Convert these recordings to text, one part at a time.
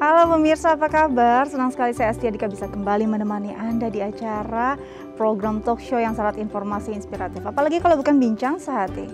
Halo pemirsa, apa kabar? Senang sekali saya Astia Dika bisa kembali menemani Anda di acara program talk show yang syarat informasi inspiratif. Apalagi kalau bukan bincang sehati.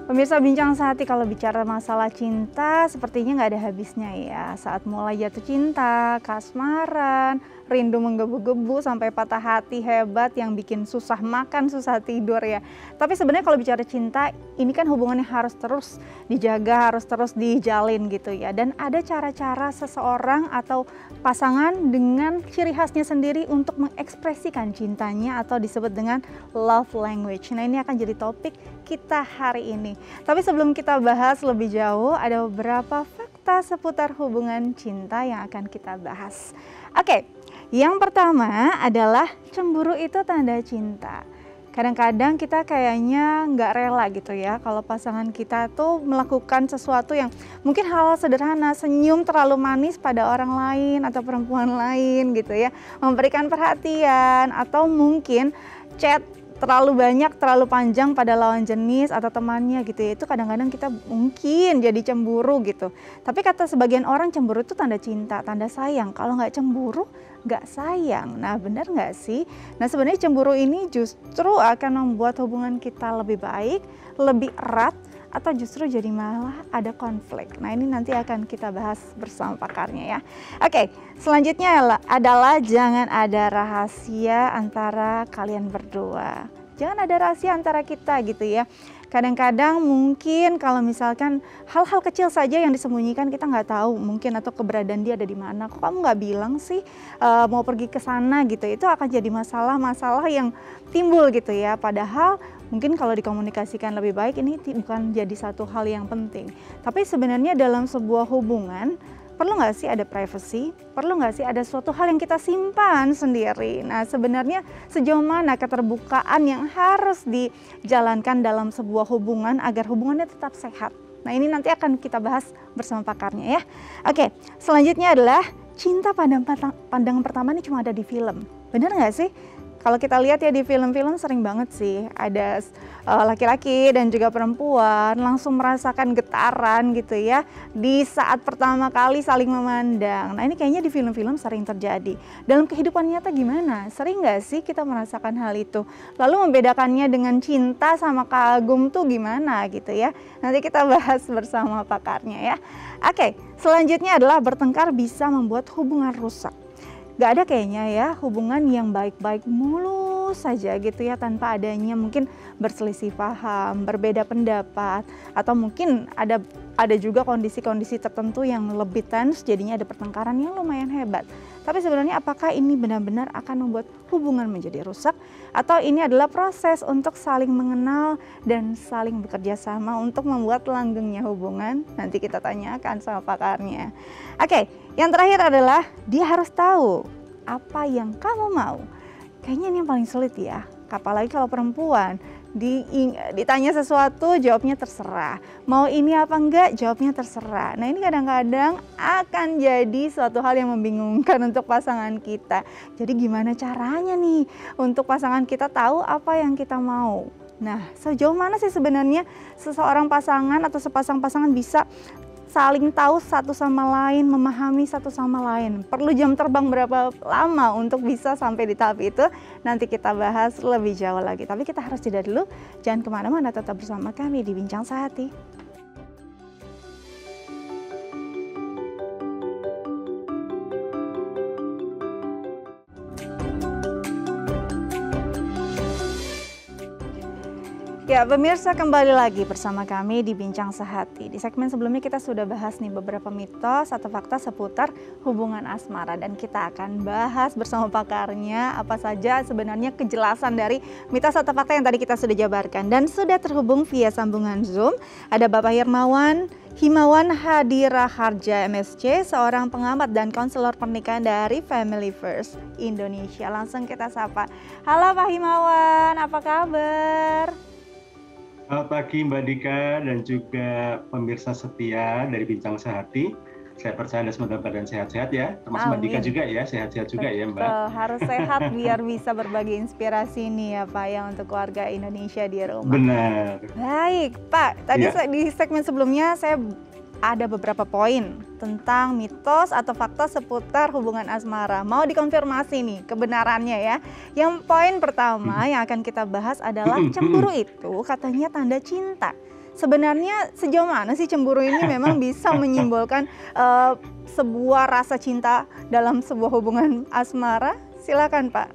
Pemirsa, bincang sehati kalau bicara masalah cinta sepertinya nggak ada habisnya ya. Saat mulai jatuh cinta, kasmaran, rindu menggebu-gebu sampai patah hati hebat yang bikin susah makan, susah tidur ya. Tapi sebenarnya kalau bicara cinta, ini kan hubungannya harus terus dijaga, harus terus dijalin gitu ya. Dan ada cara-cara seseorang atau pasangan dengan ciri khasnya sendiri untuk mengekspresikan cintanya atau disebut dengan love language. Nah, ini akan jadi topik kita hari ini. Tapi sebelum kita bahas lebih jauh, ada beberapa fakta seputar hubungan cinta yang akan kita bahas. Oke, yang pertama adalah cemburu itu tanda cinta. Kadang-kadang kita kayaknya nggak rela gitu ya kalau pasangan kita tuh melakukan sesuatu yang mungkin hal sederhana, senyum terlalu manis pada orang lain atau perempuan lain gitu ya, memberikan perhatian atau mungkin chat terlalu banyak, terlalu panjang pada lawan jenis atau temannya gitu ya. Itu kadang-kadang kita mungkin jadi cemburu gitu. Tapi kata sebagian orang cemburu itu tanda cinta, tanda sayang. Kalau nggak cemburu, nggak sayang. Nah, benar nggak sih? Nah, sebenarnya cemburu ini justru akan membuat hubungan kita lebih baik, lebih erat, atau justru jadi malah ada konflik. Nah, ini nanti akan kita bahas bersama pakarnya ya. Oke, selanjutnya adalah jangan ada rahasia antara kalian berdua. Jangan ada rahasia antara kita gitu ya. Kadang-kadang mungkin kalau misalkan hal-hal kecil saja yang disembunyikan kita nggak tahu mungkin atau keberadaan dia ada di mana. Kok kamu nggak bilang sih mau pergi ke sana gitu. Itu akan jadi masalah-masalah yang timbul gitu ya. Padahal mungkin kalau dikomunikasikan lebih baik ini bukan jadi satu hal yang penting. Tapi sebenarnya dalam sebuah hubungan perlu nggak sih ada privacy? Perlu nggak sih ada suatu hal yang kita simpan sendiri? Nah, sebenarnya sejauh mana keterbukaan yang harus dijalankan dalam sebuah hubungan agar hubungannya tetap sehat? Nah, ini nanti akan kita bahas bersama pakarnya ya. Oke, selanjutnya adalah cinta pandangan pertama ini cuma ada di film. Benar nggak sih? Kalau kita lihat ya di film-film sering banget sih ada laki-laki dan juga perempuan langsung merasakan getaran gitu ya di saat pertama kali saling memandang. Nah, ini kayaknya di film-film sering terjadi. Dalam kehidupan nyata gimana? Sering nggak sih kita merasakan hal itu? Lalu membedakannya dengan cinta sama kagum tuh gimana gitu ya? Nanti kita bahas bersama pakarnya ya. Oke, selanjutnya adalah bertengkar bisa membuat hubungan rusak. Gak ada kayaknya ya hubungan yang baik-baik mulus saja gitu ya tanpa adanya mungkin berselisih paham, berbeda pendapat, atau mungkin ada juga kondisi-kondisi tertentu yang lebih tense jadinya ada pertengkaran yang lumayan hebat. Tapi sebenarnya apakah ini benar-benar akan membuat hubungan menjadi rusak atau ini adalah proses untuk saling mengenal dan saling bekerja sama untuk membuat langgengnya hubungan? Nanti kita tanyakan sama pakarnya. Oke, yang terakhir adalah dia harus tahu apa yang kamu mau. Kayaknya ini yang paling sulit ya. Apalagi kalau perempuan ditanya sesuatu jawabnya terserah. Mau ini apa enggak jawabnya terserah. Nah, ini kadang-kadang akan jadi suatu hal yang membingungkan untuk pasangan kita. Jadi gimana caranya nih untuk pasangan kita tahu apa yang kita mau? Nah, sejauh mana sih sebenarnya seseorang pasangan atau sepasang pasangan bisa saling tahu satu sama lain, memahami satu sama lain. Perlu jam terbang berapa lama untuk bisa sampai di tahap itu? Nanti kita bahas lebih jauh lagi. Tapi kita harus jeda dulu. Jangan kemana-mana, tetap bersama kami di Bincang Sehati. Ya, pemirsa kembali lagi bersama kami di Bincang Sehati. Di segmen sebelumnya kita sudah bahas nih beberapa mitos atau fakta seputar hubungan asmara. Dan kita akan bahas bersama pakarnya apa saja sebenarnya kejelasan dari mitos atau fakta yang tadi kita sudah jabarkan. Dan sudah terhubung via sambungan Zoom, ada Bapak Himawan Hadiraharja MSc, seorang pengamat dan konselor pernikahan dari Family First Indonesia. Langsung kita sapa. Halo Pak Himawan, apa kabar? Selamat pagi Mbak Dika dan juga pemirsa setia dari Bincang Sehati. Saya percaya Anda semua dalam keadaan sehat-sehat ya, termasuk Mbak Dika Amin. juga ya, sehat-sehat juga ya Mbak. Betul, harus sehat biar bisa berbagi inspirasi nih ya Pak ya untuk keluarga Indonesia di rumah. Benar. Baik Pak, tadi Iya. di segmen sebelumnya saya ada beberapa poin tentang mitos atau fakta seputar hubungan asmara. Mau dikonfirmasi nih kebenarannya ya. Yang poin pertama yang akan kita bahas adalah cemburu itu katanya tanda cinta. Sebenarnya sejauh mana sih cemburu ini memang bisa menyimbolkan sebuah rasa cinta dalam sebuah hubungan asmara? Silakan Pak.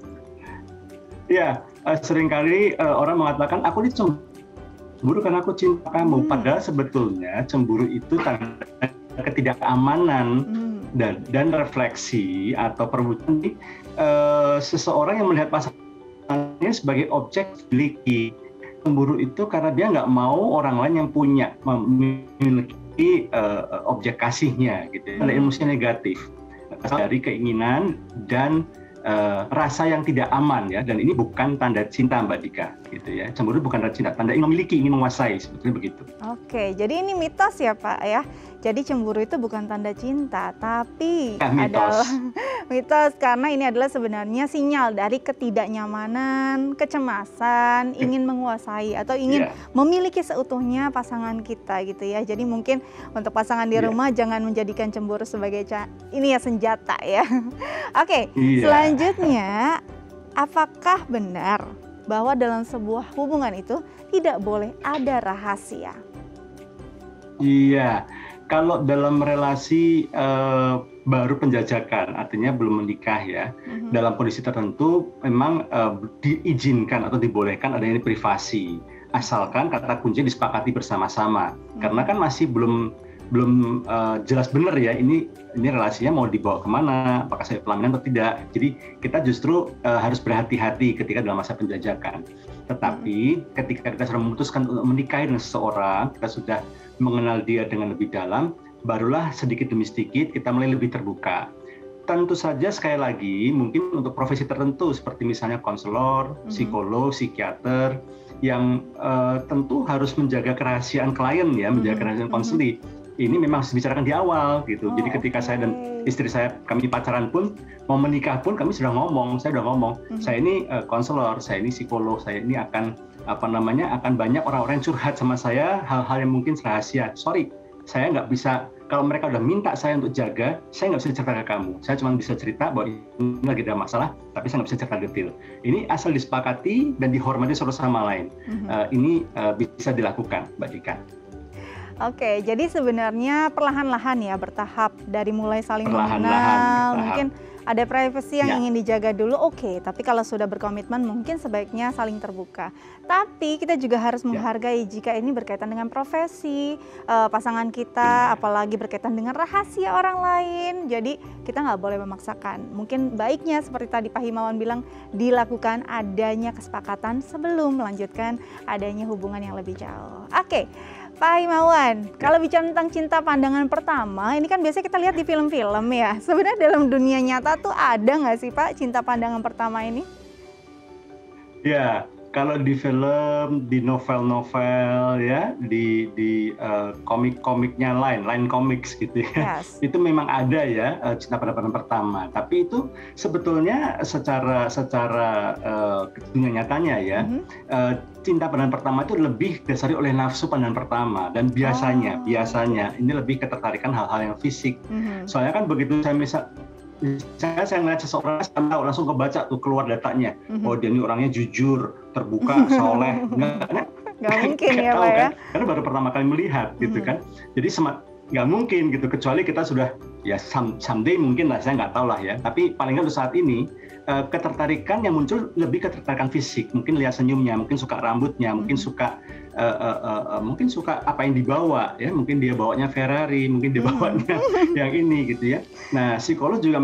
Ya, seringkali orang mengatakan aku ini cemburu karena aku cinta kamu. Padahal sebetulnya cemburu itu tanda ketidakamanan dan refleksi atau perwujudan seseorang yang melihat pasangannya sebagai objek miliki. Cemburu itu karena dia nggak mau orang lain yang punya memiliki objek kasihnya, gitu. Ada emosi negatif dari keinginan dan rasa yang tidak aman ya, dan ini bukan tanda cinta Mbak Dika, gitu ya. Cemburu bukan tanda cinta, tanda ingin memiliki, ingin menguasai, sebetulnya begitu. Oke, jadi ini mitos ya Pak ya. Jadi cemburu itu bukan tanda cinta, tapi adalah mitos karena ini adalah sebenarnya sinyal dari ketidaknyamanan, kecemasan, ingin menguasai atau ingin memiliki seutuhnya pasangan kita gitu ya. Jadi mungkin untuk pasangan di rumah jangan menjadikan cemburu sebagai ini ya senjata ya. Oke, selanjutnya apakah benar bahwa dalam sebuah hubungan itu tidak boleh ada rahasia? Iya. Kalau dalam relasi baru penjajakan, artinya belum menikah ya, dalam kondisi tertentu memang diizinkan atau dibolehkan adanya privasi, asalkan kata kunci disepakati bersama-sama. Karena kan masih belum jelas benar ya, ini relasinya mau dibawa kemana, apakah saya pelaminan atau tidak. Jadi kita justru harus berhati-hati ketika dalam masa penjajakan. Tetapi ketika kita sudah memutuskan untuk menikahi dengan seseorang, kita sudah mengenal dia dengan lebih dalam, barulah sedikit demi sedikit kita mulai lebih terbuka. Tentu saja sekali lagi mungkin untuk profesi tertentu seperti misalnya konselor, psikolog, psikiater yang tentu harus menjaga kerahasiaan klien ya, menjaga kerahasiaan konseli. Ini memang harus dibicarakan di awal gitu. Jadi ketika saya dan istri saya kami pacaran pun, mau menikah pun kami sudah ngomong, saya ini konselor, saya ini psikolog, saya ini akan akan banyak orang-orang yang curhat sama saya hal-hal yang mungkin rahasia. Sorry, saya nggak bisa, kalau mereka udah minta saya untuk jaga, saya nggak bisa cerita ke kamu. Saya cuma bisa cerita bahwa ini lagi ada masalah, tapi saya nggak bisa cerita detail. Ini asal disepakati dan dihormati satu sama lain. Ini bisa dilakukan, Mbak Dika. Oke, jadi sebenarnya perlahan-lahan ya, bertahap dari mulai saling mengenal, mungkin ada privasi yang ingin dijaga dulu, oke. Tapi kalau sudah berkomitmen mungkin sebaiknya saling terbuka. Tapi kita juga harus menghargai jika ini berkaitan dengan profesi pasangan kita, apalagi berkaitan dengan rahasia orang lain. Jadi kita nggak boleh memaksakan. Mungkin baiknya seperti tadi Pak Himawan bilang, dilakukan adanya kesepakatan sebelum melanjutkan adanya hubungan yang lebih jauh. Oke. Pak Himawan, kalau bicara tentang cinta pandangan pertama, ini kan biasanya kita lihat di film-film ya. Sebenarnya dalam dunia nyata tuh ada nggak sih Pak cinta pandangan pertama ini? Ya, kalau di film, di novel-novel ya, di komik-komiknya Line Comics gitu ya, itu memang ada ya cinta pandangan pertama. Tapi itu sebetulnya secara dunia nyatanya ya, cinta pandangan pertama itu lebih didasari oleh nafsu pandangan pertama, dan biasanya ini lebih ketertarikan hal-hal yang fisik. Soalnya kan begitu saya ngeliat seseorang, saya tahu langsung kebaca tuh keluar datanya. Oh dia ini orangnya jujur, terbuka, soleh. Nggak mungkin ya Pak ya? Karena baru pertama kali melihat gitu kan. Jadi nggak mungkin gitu, kecuali kita sudah ya someday mungkin lah, saya nggak tahu lah ya. Tapi paling nggak untuk saat ini ketertarikan yang muncul lebih ketertarikan fisik. Mungkin lihat senyumnya, mungkin suka rambutnya, mungkin suka apa yang dibawa ya. Mungkin dia bawanya Ferrari, mungkin dia bawanya yang ini gitu ya. Nah psikolog juga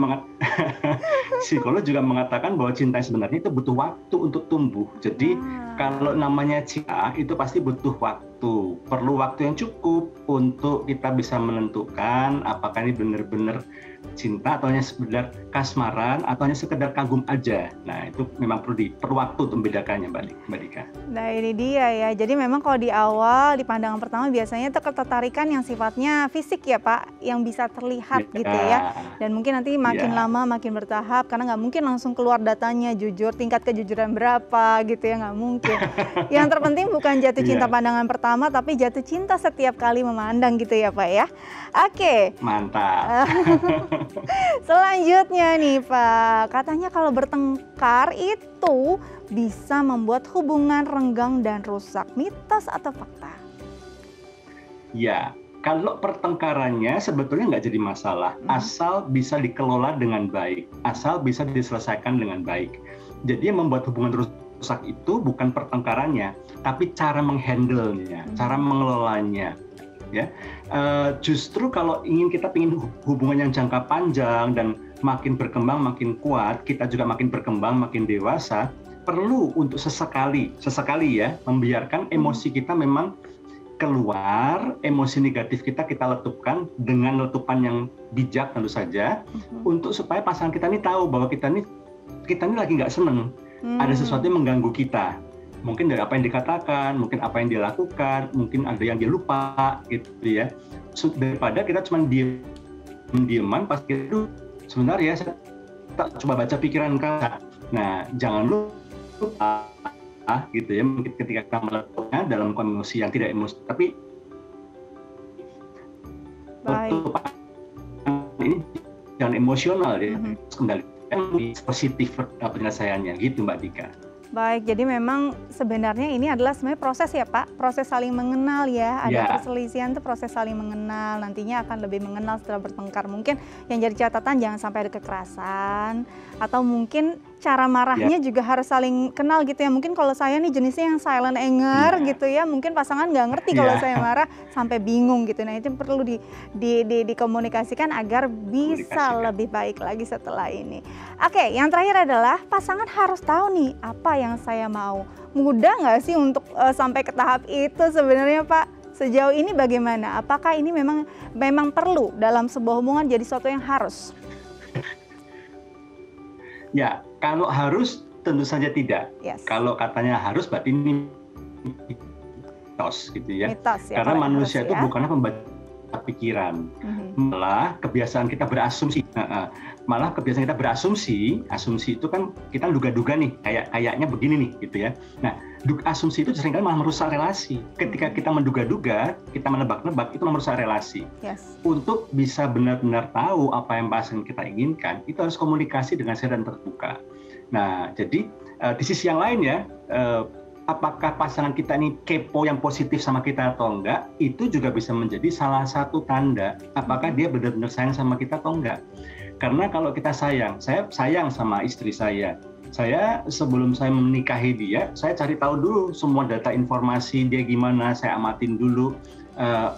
mengatakan bahwa cinta sebenarnya itu butuh waktu untuk tumbuh. Jadi kalau namanya cinta itu pasti butuh waktu, perlu waktu yang cukup untuk kita bisa menentukan apakah ini benar-benar cinta atau hanya sekedar kasmaran atau hanya sekedar kagum aja. Nah, itu memang perlu waktu untuk membedakannya, Mbak Dika. Nah, ini dia ya. Jadi memang kalau di awal, di pandangan pertama biasanya itu ketertarikan yang sifatnya fisik ya Pak, yang bisa terlihat gitu ya. Dan mungkin nanti makin lama makin bertahap, karena nggak mungkin langsung keluar datanya jujur, tingkat kejujuran berapa gitu ya, nggak mungkin. Yang terpenting bukan jatuh cinta pandangan pertama, tapi jatuh cinta setiap kali memandang gitu ya Pak ya. Oke. Mantap. Selanjutnya nih Pak, katanya kalau bertengkar itu bisa membuat hubungan renggang dan rusak. Mitos atau fakta? Ya, kalau pertengkarannya sebetulnya nggak jadi masalah, asal bisa dikelola dengan baik, asal bisa diselesaikan dengan baik. Jadi yang membuat hubungan rusak itu bukan pertengkarannya, tapi cara menghandle-nya, cara mengelolanya. Ya, justru kalau kita ingin hubungan yang jangka panjang dan makin berkembang makin kuat, kita juga makin berkembang makin dewasa, perlu untuk sesekali ya membiarkan emosi kita memang keluar, emosi negatif kita letupkan dengan letupan yang bijak tentu saja, untuk supaya pasangan kita ini tahu bahwa kita ini lagi nggak seneng, ada sesuatu yang mengganggu kita. Mungkin dari apa yang dikatakan, mungkin apa yang dia lakukan, mungkin ada yang dia lupa gitu ya. Daripada kita cuma diem-dieman pas itu sebentar ya, saya coba baca pikiran kakak. Nah, jangan lupa gitu ya, mungkin ketika kita melakukannya dalam emosi yang tidak emosi, tapi ini jangan emosional ya, kendalikan positif penyelesaiannya gitu Mbak Dika. Baik, jadi memang sebenarnya ini adalah sebenarnya proses ya Pak, proses saling mengenal ya. Ada perselisihan itu proses saling mengenal, nantinya akan lebih mengenal setelah bertengkar. Mungkin yang jadi catatan jangan sampai ada kekerasan, atau mungkin cara marahnya juga harus saling kenal gitu ya. Mungkin kalau saya nih jenisnya yang silent anger gitu ya, mungkin pasangan nggak ngerti kalau saya marah sampai bingung gitu. Nah, itu perlu dikomunikasikan agar bisa lebih baik lagi setelah ini. Oke, yang terakhir adalah pasangan harus tahu nih apa yang saya mau. Mudah nggak sih untuk sampai ke tahap itu sebenarnya Pak? Sejauh ini bagaimana? Apakah ini memang perlu dalam sebuah hubungan jadi sesuatu yang harus? Ya, kalau harus tentu saja tidak. Kalau katanya harus berarti ini mitos gitu ya. Karena manusia itu bukanlah pembaca pikiran. Malah kebiasaan kita berasumsi. Asumsi itu kan kita duga-duga nih, kayaknya begini nih gitu ya. Nah, asumsi itu seringkali malah merusak relasi. Ketika kita menduga-duga, kita menebak-nebak, itu merusak relasi. Untuk bisa benar-benar tahu apa yang pasangan kita inginkan, itu harus komunikasi dengan secara terbuka. Nah, jadi di sisi yang lain ya, apakah pasangan kita ini kepo yang positif sama kita atau enggak, itu juga bisa menjadi salah satu tanda apakah dia benar-benar sayang sama kita atau enggak. Karena kalau kita sayang, saya sayang sama istri saya sebelum saya menikahi dia, saya cari tahu dulu semua data informasi dia gimana, saya amatin dulu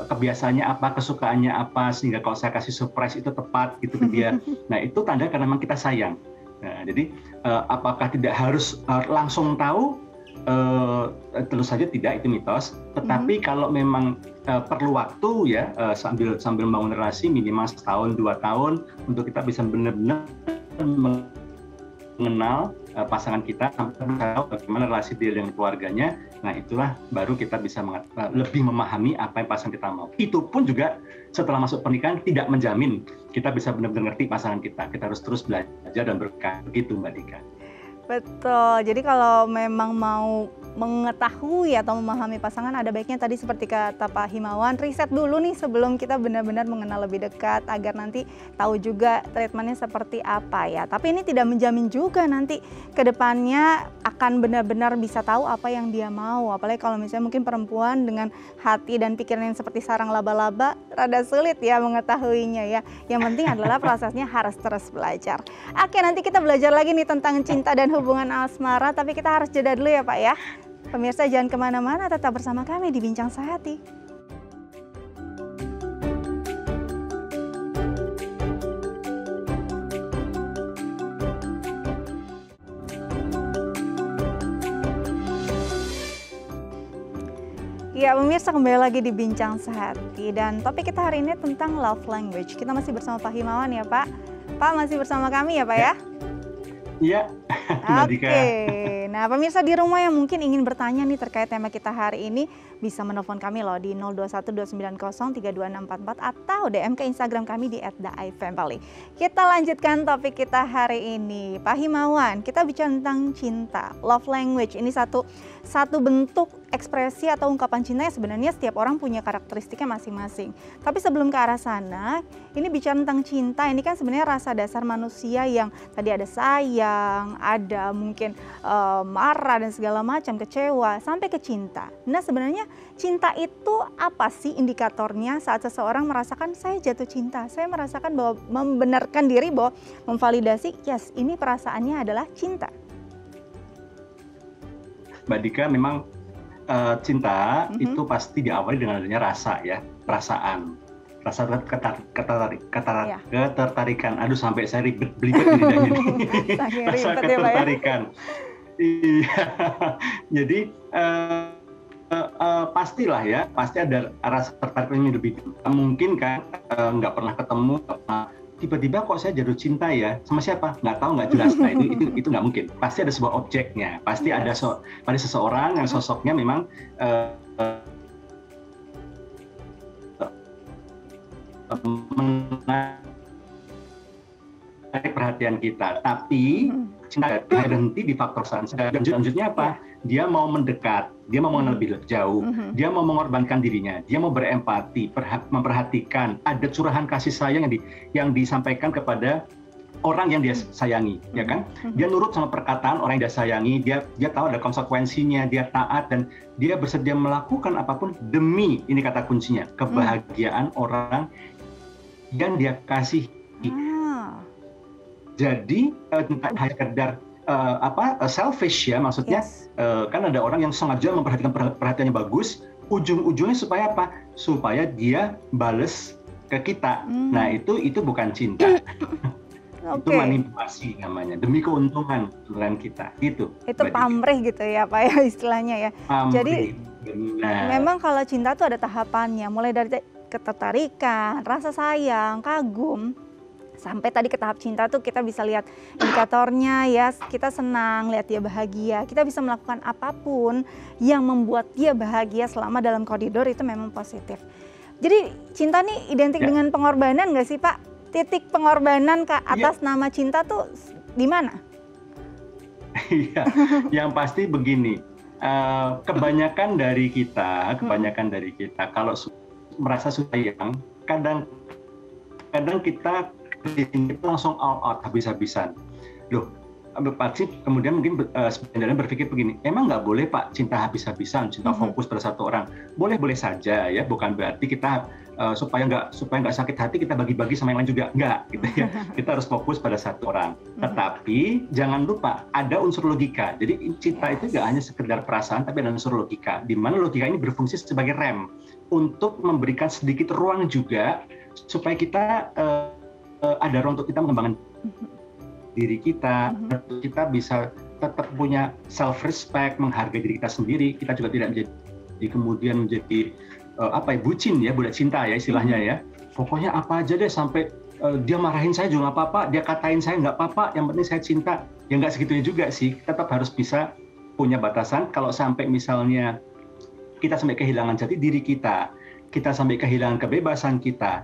kebiasaannya apa, kesukaannya apa, sehingga kalau saya kasih surprise itu tepat gitu ke dia. Nah, itu tanda karena memang kita sayang. Nah, jadi apakah tidak harus langsung tahu? Tentu saja tidak, itu mitos. Tetapi kalau memang perlu waktu ya, sambil membangun relasi minimal 1-2 tahun untuk kita bisa benar-benar mengenal pasangan kita, sampai tahu bagaimana relasi dia dengan keluarganya. Nah, itulah baru kita bisa lebih memahami apa yang pasangan kita mau. Itu pun juga setelah masuk pernikahan tidak menjamin kita bisa benar-benar ngerti pasangan kita. Kita harus terus belajar dan berkah. Begitu Mbak Dika. Betul, jadi kalau memang mau mengetahui atau memahami pasangan, ada baiknya tadi seperti kata Pak Himawan, riset dulu nih sebelum kita benar-benar mengenal lebih dekat, agar nanti tahu juga treatmentnya seperti apa ya. Tapi ini tidak menjamin juga nanti ke depannya akan benar-benar bisa tahu apa yang dia mau. Apalagi kalau misalnya mungkin perempuan dengan hati dan pikiran yang seperti sarang laba-laba, rada sulit ya mengetahuinya ya. Yang penting adalah prosesnya harus terus belajar. Oke, nanti kita belajar lagi nih tentang cinta dan hubungan asmara, tapi kita harus jeda dulu ya Pak ya. Pemirsa jangan kemana-mana, tetap bersama kami di Bincang Sehati. Ya, pemirsa kembali lagi di Bincang Sehati dan topik kita hari ini tentang love language. Kita masih bersama Pak Himawan ya Pak. Pak masih bersama kami ya Pak ya? Iya, Mbak Dika. Oke, nah pemirsa di rumah yang mungkin ingin bertanya nih terkait tema kita hari ini bisa menelpon kami loh di 0212903244 atau DM ke Instagram kami di @daifamily. Kita lanjutkan topik kita hari ini. Pak Himawan, kita bicara tentang cinta, love language. Ini satu bentuk ekspresi atau ungkapan cinta yang sebenarnya setiap orang punya karakteristiknya masing-masing. Tapi sebelum ke arah sana, ini bicara tentang cinta, ini kan sebenarnya rasa dasar manusia yang tadi ada sayang, ada mungkin marah dan segala macam, kecewa, sampai ke cinta. Nah sebenarnya cinta itu apa sih indikatornya saat seseorang merasakan saya jatuh cinta, saya merasakan bahwa membenarkan diri bahwa memvalidasi, yes ini perasaannya adalah cinta. Mbak Dika, memang cinta itu pasti diawali dengan adanya rasa ya, perasaan, rasa ketertarikan. Aduh sampai saya belibet di lidahnya nih. Rasa ketertarikan. Iya. Jadi pastilah ya, pasti ada rasa tertarik yang lebih. Mungkin kan nggak pernah ketemu, tiba-tiba kok saya jatuh cinta ya sama siapa? Nggak tahu, nggak jelas. Nah itu nggak mungkin. Pasti ada sebuah objeknya. Pasti ada pada seseorang yang sosoknya memang menarik perhatian kita. Tapi cinta berhenti di faktor selanjutnya apa? Dia mau mendekat, dia mau mengenal lebih jauh, dia mau mengorbankan dirinya, dia mau berempati, memperhatikan, ada curahan kasih sayang yang disampaikan kepada orang yang dia sayangi, ya kan? Dia nurut sama perkataan orang yang dia sayangi, dia tahu ada konsekuensinya, dia taat dan dia bersedia melakukan apapun demi, ini kata kuncinya, kebahagiaan orang yang dia kasihi. Jadi hanya sekedar selfish ya, maksudnya kan ada orang yang sengaja memperhatikan perhatiannya bagus, ujung-ujungnya supaya apa? Supaya dia bales ke kita. Nah itu bukan cinta. Itu manipulasi namanya, demi keuntungan kita. Itu pamrih gitu ya Pak ya istilahnya ya. Pamrih, jadi memang kalau cinta tuh ada tahapannya, mulai dari ketertarikan, rasa sayang, kagum, sampai tadi ke tahap cinta tuh kita bisa lihat indikatornya ya, kita senang lihat dia bahagia, kita bisa melakukan apapun yang membuat dia bahagia selama dalam koridor itu memang positif. Jadi cinta nih identik dengan pengorbanan nggak sih Pak? Titik pengorbanan ke atas nama cinta tuh di mana? Iya, yang pasti begini, kebanyakan dari kita kalau merasa sayang, kadang kita itu langsung all out habis-habisan. Loh, Pak Cip kemudian mungkin sebenarnya berpikir begini, emang nggak boleh Pak cinta habis-habisan, cinta fokus pada satu orang? Boleh saja ya, bukan berarti kita supaya nggak sakit hati kita bagi-bagi sama yang lain juga, nggak gitu ya. Kita harus fokus pada satu orang. Tetapi jangan lupa ada unsur logika. Jadi cinta itu nggak hanya sekedar perasaan, tapi ada unsur logika. Di mana logika ini berfungsi sebagai rem untuk memberikan sedikit ruang juga supaya kita ada ruang untuk kita mengembangkan diri kita, kita bisa tetap punya self respect, menghargai diri kita sendiri. Kita juga tidak menjadi bucin ya, budak cinta ya istilahnya ya. Pokoknya apa aja deh, sampai dia marahin saya juga nggak apa-apa, dia katain saya nggak apa-apa, yang penting saya cinta. Ya nggak segitunya juga sih, tetap harus bisa punya batasan. Kalau sampai misalnya kita sampai kehilangan jati diri kita sampai kehilangan kebebasan kita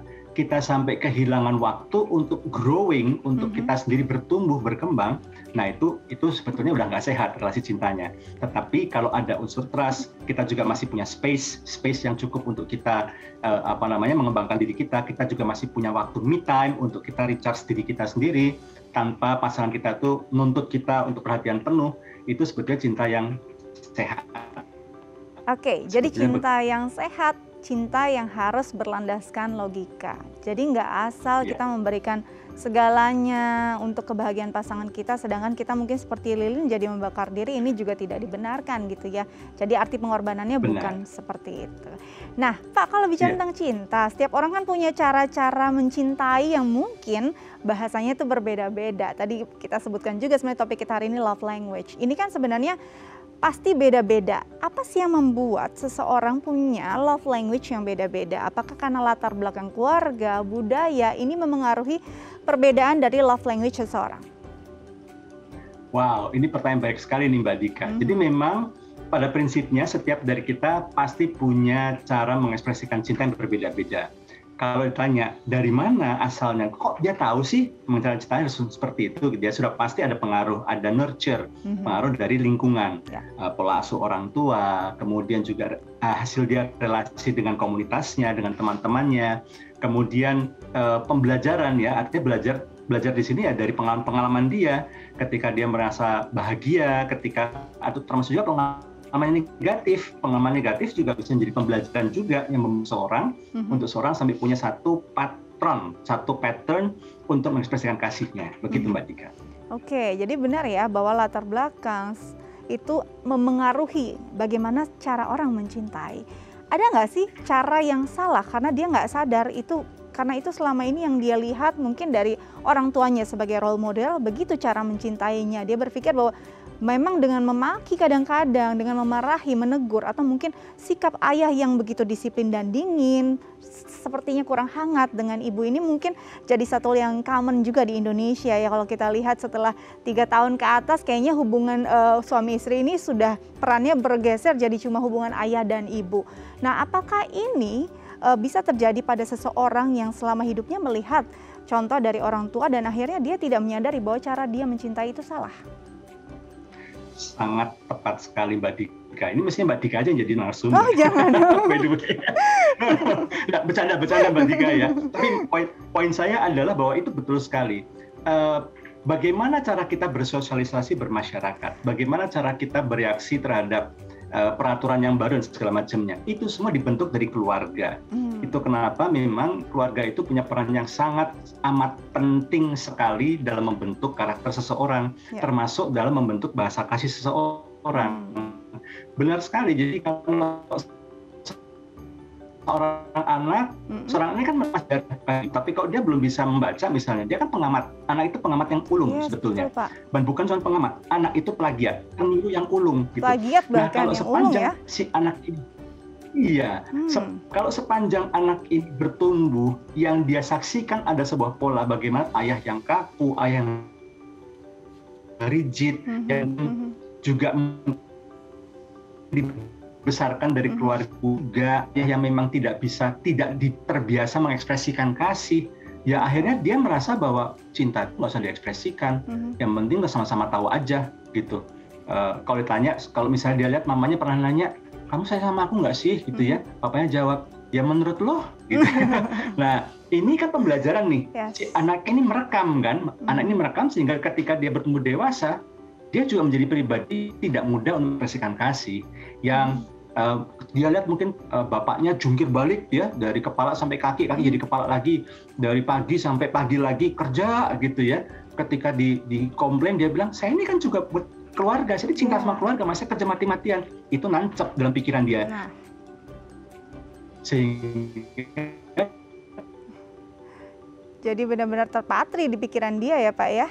sampai kehilangan waktu untuk growing, untuk kita sendiri bertumbuh, berkembang, nah itu sebetulnya udah nggak sehat relasi cintanya. Tetapi kalau ada unsur trust, kita juga masih punya space yang cukup untuk kita mengembangkan diri kita juga masih punya waktu me time untuk kita recharge diri kita sendiri, tanpa pasangan kita tuh nuntut kita untuk perhatian penuh, itu sebetulnya cinta yang sehat. Oke, jadi cinta yang sehat, cinta yang harus berlandaskan logika. Jadi nggak asal kita memberikan segalanya untuk kebahagiaan pasangan kita, sedangkan kita mungkin seperti lilin jadi membakar diri, ini juga tidak dibenarkan gitu ya. Jadi arti pengorbanannya bukan seperti itu. Nah Pak, kalau bicara tentang cinta, setiap orang kan punya cara-cara mencintai yang mungkin bahasanya itu berbeda-beda. Tadi kita sebutkan juga sebenarnya topik kita hari ini love language. Ini kan sebenarnya pasti beda-beda. Apa sih yang membuat seseorang punya love language yang beda-beda? Apakah karena latar belakang keluarga, budaya, ini memengaruhi perbedaan dari love language seseorang? Wow, ini pertanyaan baik sekali nih Mbak Dika. Jadi memang pada prinsipnya setiap dari kita pasti punya cara mengekspresikan cinta yang berbeda-beda. Kalau ditanya dari mana asalnya, kok dia tahu sih cara cintanya seperti itu? Dia sudah pasti ada pengaruh, ada nurture, pengaruh dari lingkungan, pola asuh orang tua, kemudian juga hasil dia relasi dengan komunitasnya, dengan teman-temannya, kemudian pembelajaran ya, artinya belajar di sini ya dari pengalaman dia, ketika dia merasa bahagia, ketika atau termasuk juga pengalaman negatif juga bisa menjadi pembelajaran juga yang membuat seorang untuk seorang sampai punya satu pattern untuk mengekspresikan kasihnya. Begitu Mbak Dika. Oke, jadi benar ya bahwa latar belakang itu memengaruhi bagaimana cara orang mencintai. Ada nggak sih cara yang salah karena dia nggak sadar itu, karena itu selama ini yang dia lihat mungkin dari orang tuanya sebagai role model, begitu cara mencintainya. Dia berpikir bahwa memang dengan memaki kadang-kadang, dengan memarahi, menegur, atau mungkin sikap ayah yang begitu disiplin dan dingin, sepertinya kurang hangat dengan ibu, ini mungkin jadi satu yang common juga di Indonesia ya. Kalau kita lihat setelah 3 tahun ke atas, kayaknya hubungan suami istri ini sudah perannya bergeser jadi cuma hubungan ayah dan ibu. Nah, apakah ini bisa terjadi pada seseorang yang selama hidupnya melihat contoh dari orang tua dan akhirnya dia tidak menyadari bahwa cara dia mencintai itu salah? Sangat tepat sekali Mbak Dika. Ini mestinya Mbak Dika aja yang jadi narasumber. Oh jangan. Nggak, bercanda Mbak Dika ya. Tapi poin saya adalah bahwa itu betul sekali. Bagaimana cara kita bersosialisasi bermasyarakat? Bagaimana cara kita bereaksi terhadap peraturan yang baru dan segala macamnya? Itu semua dibentuk dari keluarga. Itu kenapa memang keluarga itu punya peran yang sangat amat penting sekali dalam membentuk karakter seseorang, termasuk dalam membentuk bahasa kasih seseorang. Benar sekali. Jadi kalau seorang anak kan masih baik, tapi kalau dia belum bisa membaca misalnya, dia kan pengamat. Anak itu pengamat yang ulung sebetulnya. Betul, dan bukan cuma pengamat, anak itu plagiat, peniru yang ulung. Gitu. Plagiat bahkan kalau yang ulung ya. Si anak ini, kalau sepanjang anak ini bertumbuh, yang dia saksikan ada sebuah pola bagaimana ayah yang kaku, ayah yang rigid, yang juga dibesarkan dari keluarga yang memang tidak terbiasa mengekspresikan kasih, ya akhirnya dia merasa bahwa cinta itu nggak usah diekspresikan, yang penting sama-sama tahu aja gitu. Kalau ditanya, kalau misalnya dia lihat mamanya pernah nanya, kamu sayang sama aku nggak sih gitu ya, papanya jawab, ya menurut lo gitu. Nah ini kan pembelajaran nih, si anak ini merekam kan, anak ini merekam sehingga ketika dia bertumbuh dewasa, dia juga menjadi pribadi tidak mudah untuk mengekspresikan kasih, yang dia lihat mungkin bapaknya jungkir balik ya, dari kepala sampai kaki jadi kepala lagi, dari pagi sampai pagi lagi kerja gitu ya. Ketika dikomplain dia bilang, saya ini kan juga buat keluarga, saya cinta sama keluarga, masa kerja mati-matian. Itu nancep dalam pikiran dia. Sehingga jadi benar-benar terpatri di pikiran dia ya Pak ya.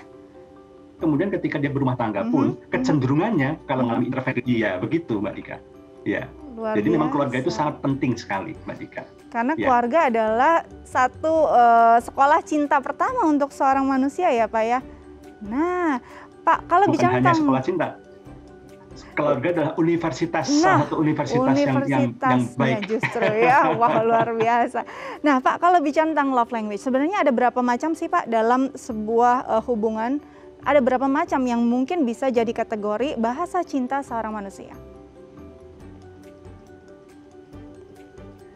Kemudian ketika dia berumah tangga pun kecenderungannya kalau ngalami intervensi dia, begitu Mbak Dika. Ya. Jadi memang keluarga itu sangat penting sekali Mbak Dika. Karena keluarga adalah satu sekolah cinta pertama untuk seorang manusia ya Pak ya. Nah Pak, kalau bukan bicara hanya sekolah cinta, keluarga adalah universitas, salah satu universitas yang baik. Justru ya, wah luar biasa. Nah Pak, kalau bicara tentang love language, sebenarnya ada berapa macam sih Pak dalam sebuah hubungan? Ada berapa macam yang mungkin bisa jadi kategori bahasa cinta seorang manusia?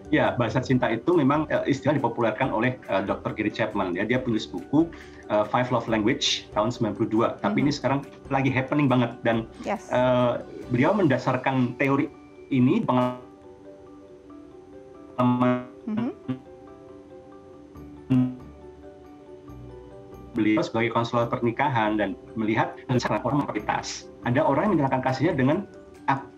Ya, bahasa cinta itu memang istilah dipopulerkan oleh Dr. Gary Chapman. Ya, dia punya buku Five Love Language tahun 92. Tapi ini sekarang lagi happening banget dan beliau mendasarkan teori ini pengalaman beliau sebagai konselor pernikahan dan melihat cara orang memprioritas. Ada orang yang menyatakan kasihnya dengan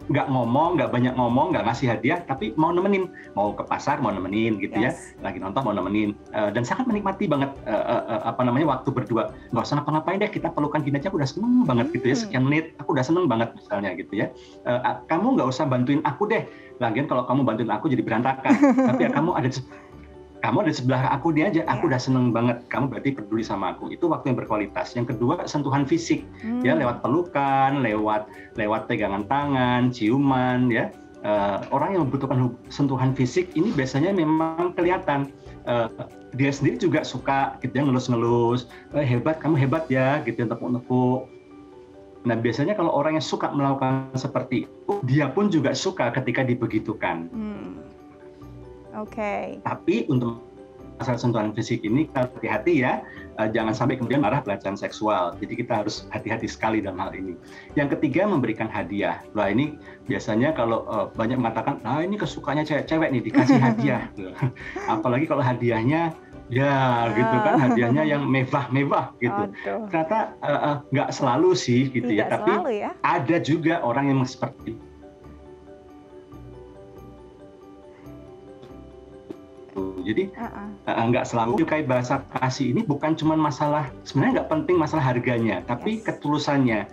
nggak ngomong, nggak banyak ngomong, nggak ngasih hadiah, tapi mau nemenin, mau ke pasar mau nemenin gitu ya, lagi nonton mau nemenin, dan sangat menikmati banget waktu berdua. Nggak usah ngapa-ngapain deh, kita pelukan gini aja, aku udah seneng banget gitu ya, sekian menit, aku udah seneng banget misalnya gitu ya. Kamu nggak usah bantuin aku deh, lagian kalau kamu bantuin aku jadi berantakan. Tapi ya kamu ada di sebelah aku dia aja, aku udah seneng banget, kamu berarti peduli sama aku. Itu waktu yang berkualitas. Yang kedua, sentuhan fisik, ya, lewat pelukan, lewat pegangan tangan, ciuman, ya. Orang yang membutuhkan sentuhan fisik ini biasanya memang kelihatan. Dia sendiri juga suka gitu ya, ngelus-ngelus, hebat, kamu hebat ya, gitu, tepuk-tepuk. Nah, biasanya kalau orang yang suka melakukan seperti itu, dia pun juga suka ketika dibegitukan. Oke. Tapi untuk masalah sentuhan fisik ini hati-hati ya, jangan sampai kemudian marah pelecehan seksual. Jadi kita harus hati-hati sekali dalam hal ini. Yang ketiga, memberikan hadiah. Nah, ini biasanya kalau banyak mengatakan, nah ini kesukaannya cewek nih, dikasih hadiah. Apalagi kalau hadiahnya gitu kan, hadiahnya yang mewah-mewah gitu. Ternyata nggak selalu sih gitu ya, tapi ada juga orang yang seperti itu. Jadi nggak selalu menyukai bahasa kasih ini bukan cuma masalah, sebenarnya nggak penting masalah harganya, tapi ketulusannya.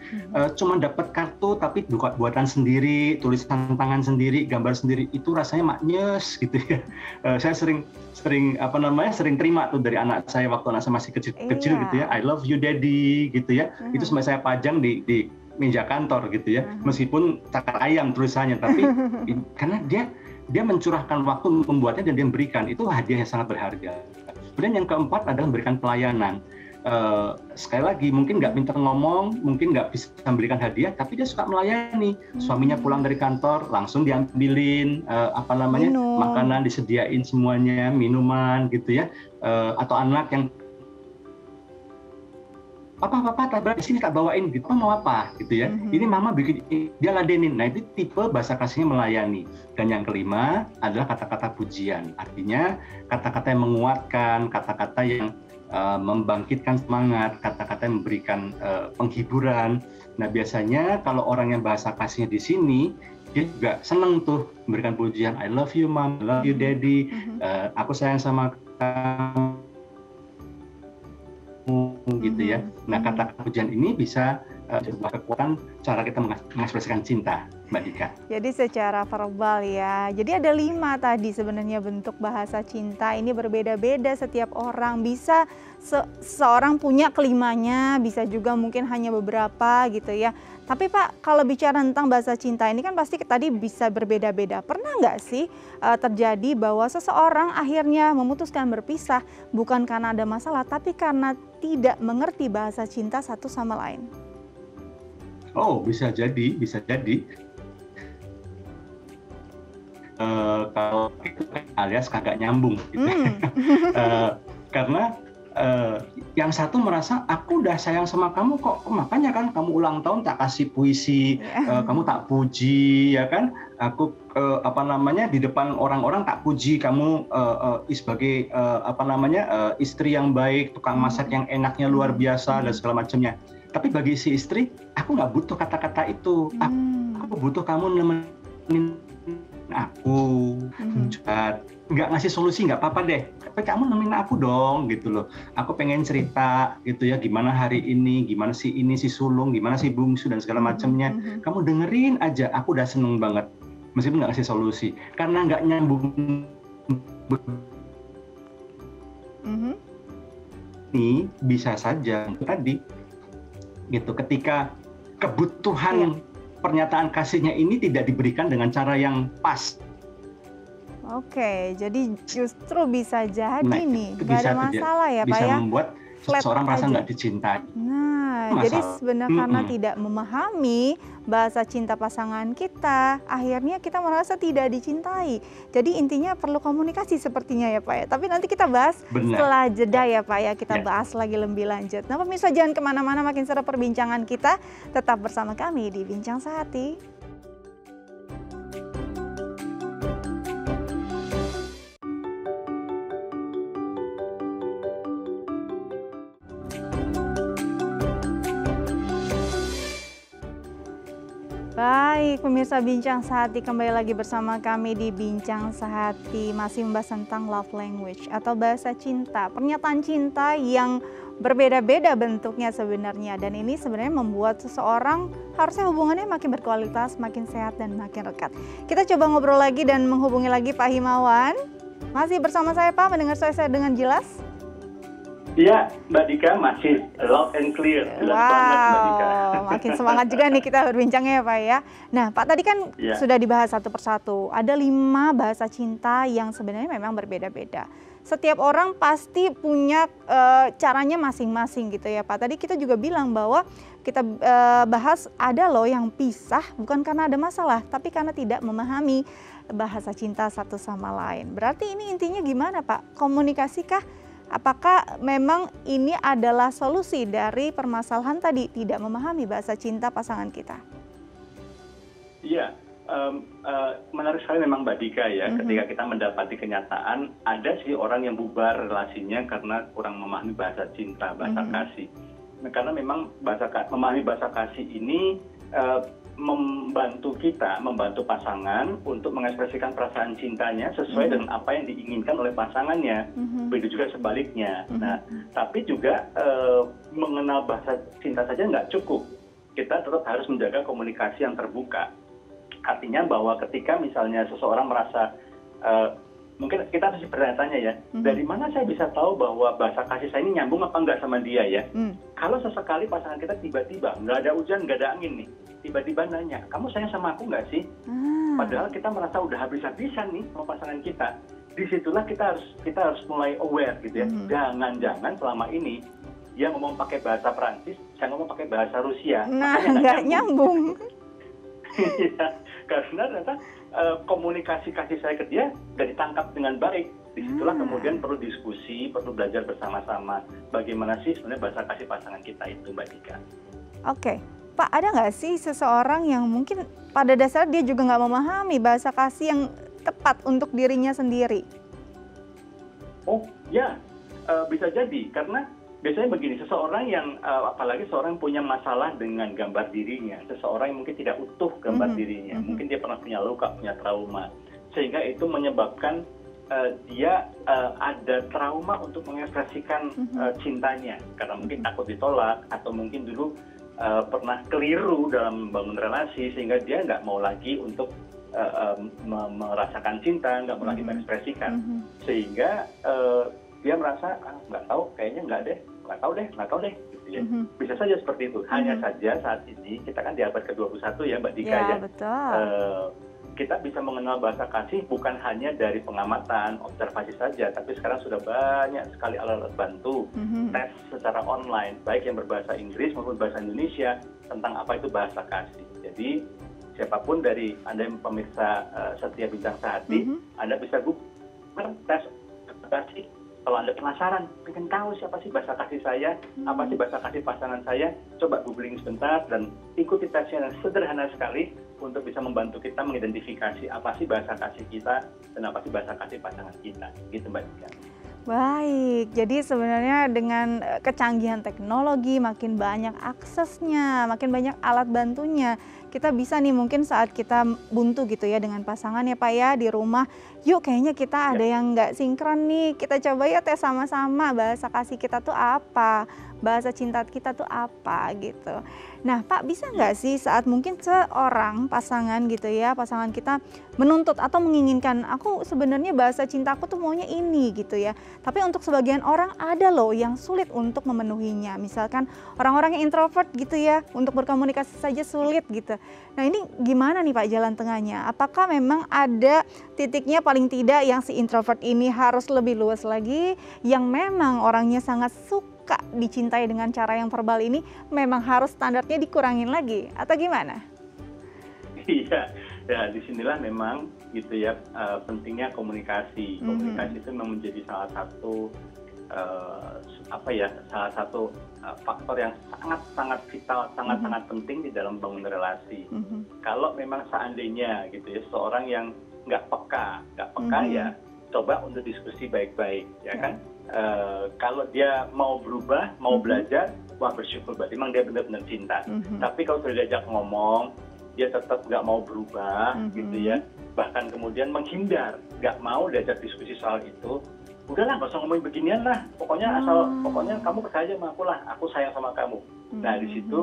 Cuma dapat kartu tapi buatan sendiri, tulisan tangan sendiri, gambar sendiri, itu rasanya maknyes gitu ya. Saya sering terima tuh dari anak saya waktu anak saya masih kecil gitu ya, I love you daddy gitu ya. Itu sampai saya pajang di meja kantor gitu ya, meskipun cakar ayam tulisannya, tapi karena dia mencurahkan waktu membuatnya dan dia memberikan, itu hadiah yang sangat berharga. Kemudian yang keempat adalah memberikan pelayanan. Sekali lagi, mungkin nggak pintar ngomong, mungkin nggak bisa memberikan hadiah, tapi dia suka melayani. Suaminya pulang dari kantor, langsung diambilin makanan, disediain semuanya, minuman gitu ya. Atau anak yang Papa di sini tak bawain gitu, mau apa gitu ya. Ini mama bikin, dia ladenin. Nah, itu tipe bahasa kasihnya melayani. Dan yang kelima adalah kata-kata pujian. Artinya kata-kata yang menguatkan, kata-kata yang membangkitkan semangat, kata-kata yang memberikan penghiburan. Nah, biasanya kalau orang yang bahasa kasihnya di sini, dia juga seneng tuh memberikan pujian. I love you mom, I love you daddy, aku sayang sama kamu gitu ya. Nah, kata pujian ini bisa sebuah kekuatan cara kita mengekspresikan cinta, Mbak Dika. Jadi secara verbal ya. Jadi ada 5 tadi sebenarnya bentuk bahasa cinta. Ini berbeda-beda setiap orang. Bisa seorang punya kelimanya, bisa juga mungkin hanya beberapa gitu ya. Tapi Pak, kalau bicara tentang bahasa cinta ini kan pasti tadi bisa berbeda-beda. Pernah nggak sih terjadi bahwa seseorang akhirnya memutuskan berpisah bukan karena ada masalah, tapi karena tidak mengerti bahasa cinta satu sama lain? Oh, bisa jadi. Kalau itu alias kagak nyambung gitu. Karena yang satu merasa aku udah sayang sama kamu kok, makanya kan kamu ulang tahun tak kasih puisi, kamu tak puji ya kan, aku di depan orang-orang tak puji kamu sebagai istri yang baik, tukang masak yang enaknya luar biasa dan segala macamnya. Tapi bagi si istri, aku nggak butuh kata-kata itu, aku butuh kamu nemenin aku, nggak ngasih solusi nggak apa-apa deh, tapi kamu nemenin aku dong gitu loh. Aku pengen cerita gitu ya, gimana hari ini, gimana si ini si sulung, gimana si bungsu dan segala macamnya. Kamu dengerin aja, aku udah seneng banget, meskipun nggak ngasih solusi, karena nggak nyambung. Ini bisa saja tadi gitu, ketika kebutuhan pernyataan kasihnya ini tidak diberikan dengan cara yang pas. Oke, jadi justru bisa jadi nggak ada masalah ya Pak ya? Bisa membuat seseorang merasa nggak dicintai. Nah, jadi sebenarnya karena tidak memahami bahasa cinta pasangan kita, akhirnya kita merasa tidak dicintai. Jadi intinya perlu komunikasi sepertinya ya Pak ya. Tapi nanti kita bahas setelah jeda ya Pak ya, kita bahas lagi lebih lanjut. Nah pemirsa jangan kemana-mana, makin seru perbincangan kita. Tetap bersama kami di Bincang Sehati. Baik, pemirsa Bincang Sehati, kembali lagi bersama kami di Bincang Sehati, masih membahas tentang love language atau bahasa cinta, pernyataan cinta yang berbeda-beda bentuknya sebenarnya, dan ini sebenarnya membuat seseorang harusnya hubungannya makin berkualitas, makin sehat dan makin rekat. Kita coba ngobrol lagi dan menghubungi lagi Pak Himawan. Masih bersama saya Pak, mendengar saya dengan jelas? Iya, Mbak Dika masih loud and clear. Jelas banget, Mbak Dika. Makin semangat juga nih kita berbincangnya ya Pak ya. Nah Pak, tadi kan sudah dibahas satu persatu. Ada 5 bahasa cinta yang sebenarnya memang berbeda-beda. Setiap orang pasti punya caranya masing-masing gitu ya Pak. Tadi kita juga bilang bahwa kita bahas ada loh yang pisah bukan karena ada masalah, tapi karena tidak memahami bahasa cinta satu sama lain. Berarti ini intinya gimana Pak? Komunikasikah? Apakah memang ini adalah solusi dari permasalahan tadi, tidak memahami bahasa cinta pasangan kita? Iya, menarik sekali memang Mbak Dika ya, ketika kita mendapati kenyataan ada sih orang yang bubar relasinya karena kurang memahami bahasa cinta, bahasa kasih. Nah, karena memang memahami bahasa kasih ini membantu pasangan untuk mengekspresikan perasaan cintanya sesuai dengan apa yang diinginkan oleh pasangannya. Begitu juga sebaliknya. Nah, tapi juga mengenal bahasa cinta saja nggak cukup. Kita tetap harus menjaga komunikasi yang terbuka. Artinya bahwa ketika misalnya seseorang merasa mungkin kita harus bertanya-tanya ya, dari mana saya bisa tahu bahwa bahasa kasih saya ini nyambung apa enggak sama dia ya? Kalau sesekali pasangan kita tiba-tiba nggak ada hujan, nggak ada angin nih, tiba-tiba nanya, kamu sayang sama aku nggak sih? Padahal kita merasa udah habis-habisan nih sama pasangan kita. Disitulah kita harus mulai aware gitu ya. Jangan-jangan selama ini dia ngomong pakai bahasa Perancis, saya ngomong pakai bahasa Rusia. Nah, nggak nyambung. Iya, karena ternyata komunikasi kasih saya ke dia nggak ditangkap dengan baik. Disitulah kemudian perlu diskusi, perlu belajar bersama-sama bagaimana sih sebenarnya bahasa kasih pasangan kita itu, Mbak Dika. Oke, Pak, ada nggak sih seseorang yang mungkin pada dasarnya dia juga nggak memahami bahasa kasih yang tepat untuk dirinya sendiri? Oh ya, bisa jadi karena biasanya begini, seseorang yang apalagi seorang yang punya masalah dengan gambar dirinya, seseorang yang mungkin tidak utuh gambar dirinya, mungkin dia pernah punya luka, punya trauma, sehingga itu menyebabkan dia ada trauma untuk mengekspresikan cintanya, karena mungkin takut ditolak atau mungkin dulu pernah keliru dalam membangun relasi, sehingga dia nggak mau lagi untuk merasakan cinta, nggak mau lagi mengekspresikan, sehingga dia merasa nggak tahu, kayaknya nggak tahu deh gitu ya. Bisa saja seperti itu. Hanya saja saat ini kita kan di abad ke-21 ya Mbak Dika ya. Betul. Kita bisa mengenal bahasa kasih bukan hanya dari pengamatan, observasi saja, tapi sekarang sudah banyak sekali alat-alat bantu, tes secara online, baik yang berbahasa Inggris maupun bahasa Indonesia tentang apa itu bahasa kasih. Jadi siapapun dari Anda yang pemirsa setia Bincang Sehati, Anda bisa Google tes kasih. Kalau Anda penasaran, pengen tahu siapa sih bahasa kasih saya, apa sih bahasa kasih pasangan saya, coba googling sebentar dan ikuti tesnya yang sederhana sekali untuk bisa membantu kita mengidentifikasi apa sih bahasa kasih kita dan apa sih bahasa kasih pasangan kita. Gitu Mbak Dika. Baik, jadi sebenarnya dengan kecanggihan teknologi, makin banyak aksesnya, makin banyak alat bantunya, kita bisa nih mungkin saat kita buntu gitu ya dengan pasangan ya Pak ya di rumah, yuk kayaknya kita ada yang nggak sinkron nih, kita coba ya tes sama-sama bahasa kasih kita tuh apa, bahasa cinta kita tuh apa gitu. Nah Pak, bisa nggak sih saat mungkin seorang pasangan gitu ya, pasangan kita menuntut atau menginginkan, aku sebenarnya bahasa cintaku tuh maunya ini gitu ya. Tapi untuk sebagian orang ada loh yang sulit untuk memenuhinya. Misalkan orang-orang yang introvert gitu ya, untuk berkomunikasi saja sulit gitu. Nah ini gimana nih Pak jalan tengahnya? Apakah memang ada titiknya paling tidak yang si introvert ini harus lebih luas lagi, yang memang orangnya sangat suka dicintai dengan cara yang verbal ini memang harus standarnya dikurangin lagi atau gimana? Iya, ya disinilah memang gitu ya pentingnya komunikasi. Komunikasi itu memang menjadi salah satu salah satu faktor yang sangat vital, sangat penting di dalam bangun relasi. Kalau memang seandainya gitu ya seorang yang nggak peka ya coba untuk diskusi baik-baik ya kan. Kalau dia mau berubah, mau belajar, wah bersyukur berarti memang dia benar-benar cinta. Tapi kalau sudah diajak ngomong, dia tetap nggak mau berubah gitu ya, bahkan kemudian menghindar, nggak mau diajak diskusi soal itu, udahlah nggak usah ngomongin beginian lah, pokoknya pokoknya kamu percaya aja sama aku lah, aku sayang sama kamu. Nah di situ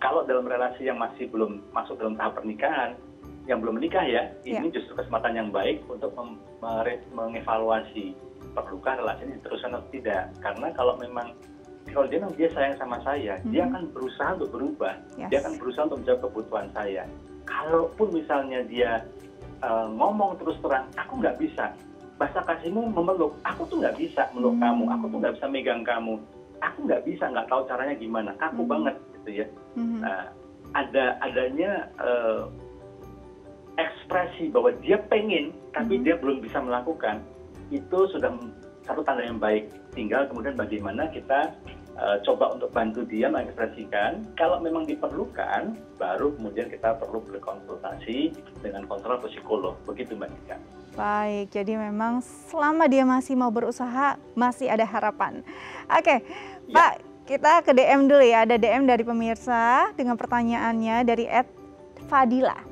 kalau dalam relasi yang masih belum masuk dalam tahap pernikahan, yang belum menikah ya, ini justru kesempatan yang baik untuk mengevaluasi perlukah relasi ini diteruskan atau tidak. Karena kalau dia sayang sama saya, dia akan berusaha untuk berubah, dia akan berusaha untuk menjawab kebutuhan saya. Kalaupun misalnya dia ngomong terus terang, aku nggak bisa, bahasa kasihmu memeluk, aku tuh nggak bisa meluk kamu, aku tuh nggak bisa megang kamu, aku nggak bisa, nggak tahu caranya gimana, kaku banget gitu ya. Nah, adanya ekspresi bahwa dia pengen tapi dia belum bisa melakukan, itu sudah satu tanda yang baik. Tinggal kemudian bagaimana kita coba untuk bantu dia mengekspresikan. Kalau memang diperlukan, baru kemudian kita perlu berkonsultasi dengan konselor atau psikolog. Begitu Mbak Nika. Baik, jadi memang selama dia masih mau berusaha, masih ada harapan. Oke, Pak, kita ke DM dulu ya. Ada DM dari pemirsa dengan pertanyaannya dari @Fadila.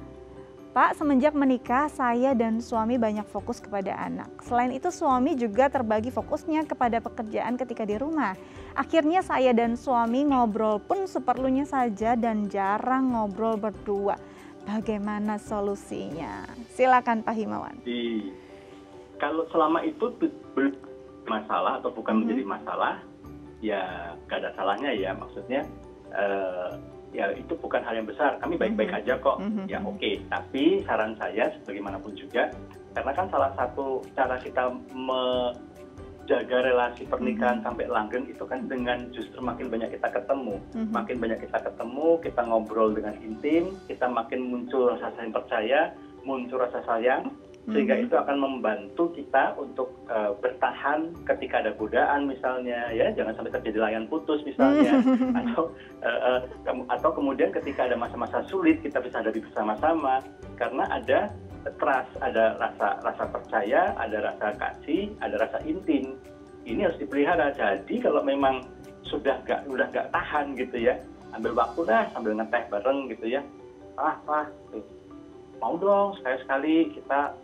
Pak, semenjak menikah, saya dan suami banyak fokus kepada anak. Selain itu, suami juga terbagi fokusnya kepada pekerjaan ketika di rumah. Akhirnya saya dan suami ngobrol pun seperlunya saja dan jarang ngobrol berdua. Bagaimana solusinya? Silakan Pak Himawan. Kalau selama itu masalah atau bukan menjadi masalah, ya gak ada salahnya ya. Maksudnya ya itu bukan hal yang besar, kami baik-baik aja kok, ya oke. Tapi saran saya sebagaimanapun juga, karena kan salah satu cara kita menjaga relasi pernikahan sampai langgeng itu kan dengan justru makin banyak kita ketemu, makin banyak kita ketemu, kita ngobrol dengan intim, kita makin muncul rasa saling percaya, muncul rasa sayang, sehingga itu akan membantu kita untuk bertahan ketika ada godaan misalnya, ya jangan sampai terjadi layan putus misalnya, atau kemudian ketika ada masa-masa sulit kita bisa hadapi bersama-sama karena ada trust, ada rasa percaya, ada rasa kasih, ada rasa intim. Ini harus dipelihara. Jadi kalau memang udah nggak tahan gitu ya, ambil waktu dah sambil ngeteh bareng gitu ya, mau dong sekali-sekali kita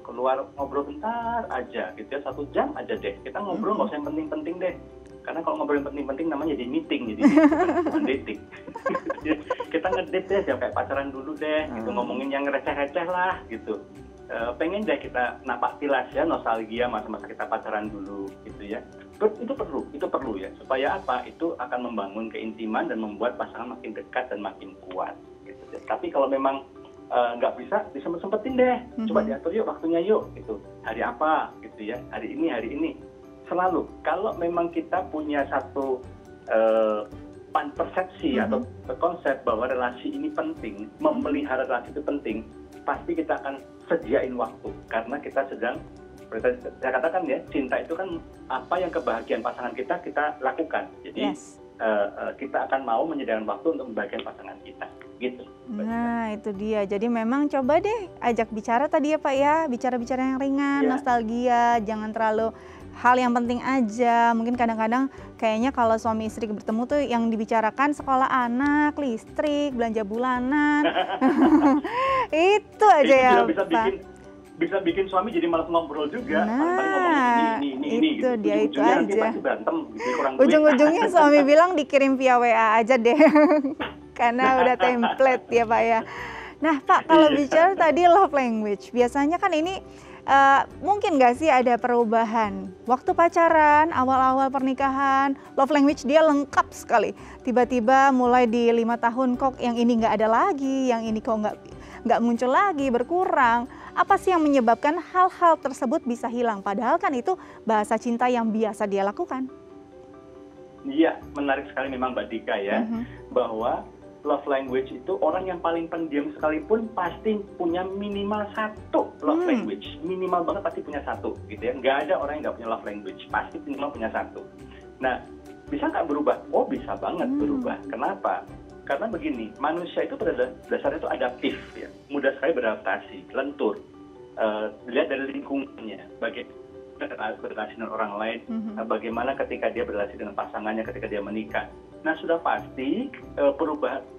keluar ngobrol bentar aja gitu ya, 1 jam aja deh, kita ngobrol nggak usah yang penting-penting deh, karena kalau ngobrol yang penting-penting namanya jadi meeting, jadi bukan dating. Kita ngedate deh, jangan kayak pacaran dulu deh gitu, ngomongin yang receh-receh lah gitu. Pengen deh kita napak tilas ya, nostalgia masa-masa kita pacaran dulu gitu ya. Itu perlu ya, supaya apa? Itu akan membangun keintiman dan membuat pasangan makin dekat dan makin kuat gitu. Tapi kalau memang nggak bisa, disempet-sempetin deh, coba diatur yuk waktunya yuk gitu, hari apa gitu ya, hari ini. Selalu kalau memang kita punya satu persepsi atau konsep bahwa relasi ini penting, memelihara relasi itu penting, pasti kita akan sediain waktu, karena kita sedang, saya katakan ya, cinta itu kan apa yang kebahagiaan pasangan kita lakukan, jadi kita akan mau menyediakan waktu untuk membahagiakan pasangan kita gitu. Nah itu dia, jadi memang coba deh ajak bicara tadi ya Pak ya, bicara-bicara yang ringan, nostalgia, jangan terlalu hal yang penting aja. Mungkin kadang-kadang kayaknya kalau suami istri bertemu tuh yang dibicarakan sekolah anak, listrik, belanja bulanan. Itu aja ya Pak. Bisa bikin suami jadi malas ngobrol juga. Nah, ini itu gitu. dia, itu aja. Kita berantem, ujung-ujungnya suami bilang dikirim via WA aja deh. Karena udah template ya Pak ya. Nah Pak, kalau bicara tadi love language, biasanya kan ini mungkin nggak sih ada perubahan? Waktu pacaran, awal-awal pernikahan, love language dia lengkap sekali. Tiba-tiba mulai di 5 tahun kok yang ini nggak ada lagi, yang ini kok nggak muncul lagi, berkurang. Apa sih yang menyebabkan hal-hal tersebut bisa hilang? Padahal kan itu bahasa cinta yang biasa dia lakukan. Iya, menarik sekali memang Mbak Dika ya, bahwa love language itu orang yang paling pendiam sekalipun pasti punya minimal 1 love language, minimal banget pasti punya 1 gitu ya. Nggak ada orang yang nggak punya love language, pasti minimal punya 1. Nah, bisa nggak berubah? Oh bisa banget berubah. Kenapa? Karena begini, manusia itu pada dasarnya itu adaptif ya, mudah sekali beradaptasi, lentur. Lihat dari lingkungannya, bagaimana berrelasi dengan orang lain, bagaimana ketika dia berrelasi dengan pasangannya ketika dia menikah. Nah, sudah pasti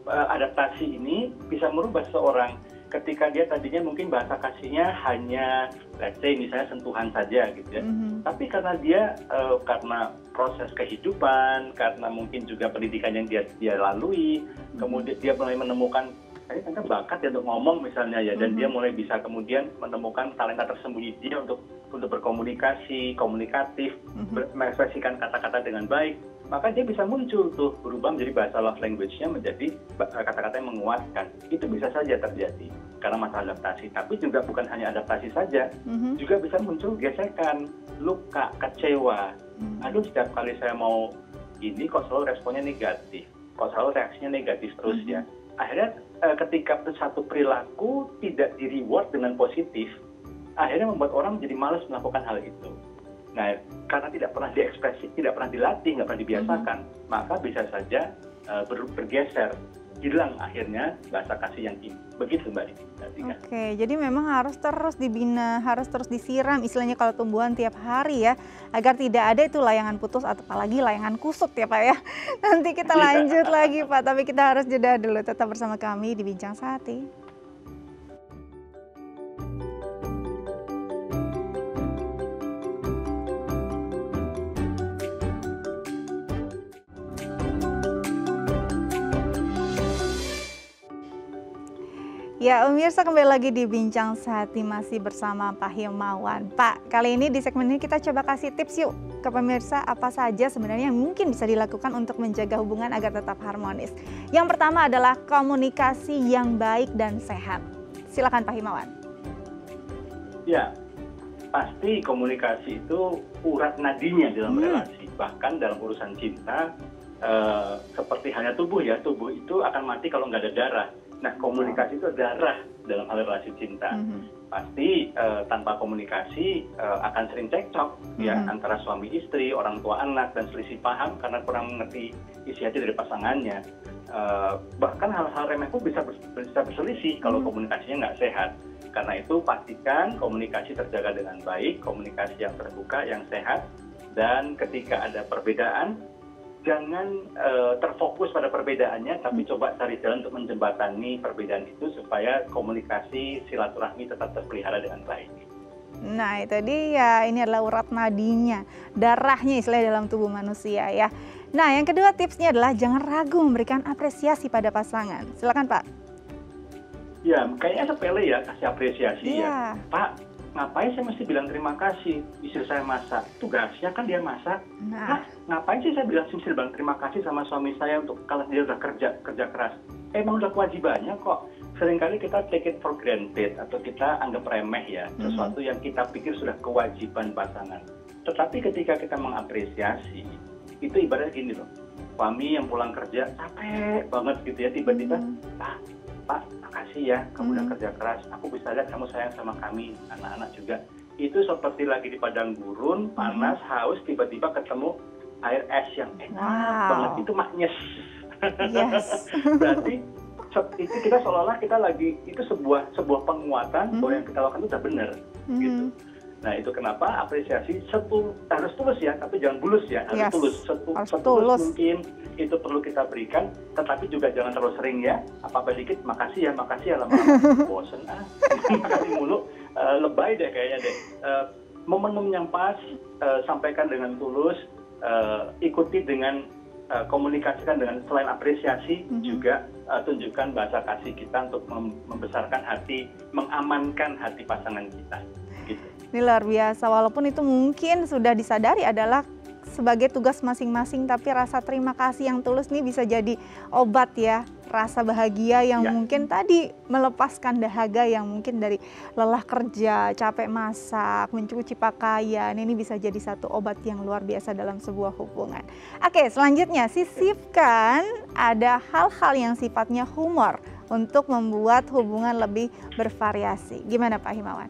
adaptasi ini bisa merubah seorang ketika dia tadinya mungkin bahasa kasihnya hanya let's say misalnya sentuhan saja gitu ya. Tapi karena dia karena proses kehidupan, karena mungkin juga pendidikan yang dia lalui, kemudian dia mulai menemukan ternyata bakat ya untuk ngomong misalnya ya, dan dia mulai bisa kemudian menemukan talenta tersembunyi dia untuk berkomunikasi, komunikatif, mengekspresikan kata-kata dengan baik, maka dia bisa muncul tuh berubah menjadi bahasa love language-nya menjadi kata-kata yang menguatkan. Itu bisa saja terjadi karena masalah adaptasi. Tapi juga bukan hanya adaptasi saja, juga bisa muncul gesekan, luka, kecewa. Aduh, setiap kali saya mau ini kok selalu responnya negatif, kok selalu reaksinya negatif terus ya. Akhirnya ketika satu perilaku tidak di reward dengan positif, akhirnya membuat orang jadi malas melakukan hal itu. Nah, karena tidak pernah diekspresi, tidak pernah dilatih, nggak pernah dibiasakan, maka bisa saja bergeser, hilang akhirnya bahasa kasih yang ini. Begitu Mbak Dika. Oke, jadi memang harus terus dibina, harus terus disiram, istilahnya kalau tumbuhan tiap hari ya, agar tidak ada itu layangan putus atau apalagi layangan kusut ya Pak ya. Nanti kita lanjut lagi Pak, tapi kita harus jeda dulu. Tetap bersama kami di Bincang Sehati. Ya, pemirsa kembali lagi di Bincang Sehati masih bersama Pak Himawan. Pak, kali ini di segmen ini kita coba kasih tips yuk ke pemirsa apa saja sebenarnya yang mungkin bisa dilakukan untuk menjaga hubungan agar tetap harmonis. Yang pertama adalah komunikasi yang baik dan sehat. Silakan Pak Himawan. Ya, pasti komunikasi itu urat nadinya dalam relasi. Bahkan dalam urusan cinta, seperti halnya tubuh ya, tubuh itu akan mati kalau nggak ada darah. Nah, komunikasi itu darah dalam hal relasi cinta. Pasti tanpa komunikasi akan sering cekcok ya antara suami istri, orang tua anak, dan selisih paham karena kurang mengerti isi hati dari pasangannya. Bahkan hal-hal remeh pun bisa berselisih kalau komunikasinya nggak sehat. Karena itu pastikan komunikasi terjaga dengan baik, komunikasi yang terbuka, yang sehat, dan ketika ada perbedaan, jangan terfokus pada perbedaannya, tapi coba cari jalan untuk menjembatani perbedaan itu supaya komunikasi silaturahmi tetap terpelihara dengan baik. Nah itu dia, ini adalah urat nadinya, darahnya istilahnya dalam tubuh manusia ya. Nah yang kedua tipsnya adalah jangan ragu memberikan apresiasi pada pasangan. Silakan Pak. Ya kayaknya sepele ya, kasih apresiasi ya. Pak, ngapain saya mesti bilang terima kasih, istri saya masak, tugasnya kan dia masak. Nah, ngapain sih saya mesti bilang terima kasih sama suami saya untuk kalau dia udah kerja keras. Emang udah kewajibannya kok. Seringkali kita take it for granted atau kita anggap remeh ya, sesuatu yang kita pikir sudah kewajiban pasangan. Tetapi ketika kita mengapresiasi, itu ibaratnya gini loh, suami yang pulang kerja capek banget gitu ya, tiba-tiba, Pak, makasih ya, kamu udah kerja keras. Aku bisa lihat kamu sayang sama kami, anak-anak juga. Itu seperti lagi di padang gurun, panas, haus, tiba-tiba ketemu air es yang enak banget. Itu maknyes. Yes. Berarti itu kita seolah-olah kita lagi, itu sebuah penguatan bahwa yang kita lakukan itu udah benar. Gitu. Nah itu kenapa apresiasi harus tulus ya, tapi jangan bulus ya, harus tulus mungkin itu perlu kita berikan, tetapi juga jangan terlalu sering ya, apa-apa dikit makasih ya lama-lama bosen makasih mulu, lebay deh kayaknya deh. Momentum yang pas, sampaikan dengan tulus, ikuti dengan komunikasikan dengan selain apresiasi juga tunjukkan bahasa kasih kita untuk membesarkan hati, mengamankan hati pasangan kita. Gitu. Ini luar biasa, walaupun itu mungkin sudah disadari adalah sebagai tugas masing-masing, tapi rasa terima kasih yang tulus nih bisa jadi obat ya, rasa bahagia yang mungkin tadi melepaskan dahaga yang mungkin dari lelah kerja, capek masak, mencuci pakaian, ini bisa jadi satu obat yang luar biasa dalam sebuah hubungan. Oke, selanjutnya sisipkan ada hal-hal yang sifatnya humor untuk membuat hubungan lebih bervariasi. Gimana Pak Himawan?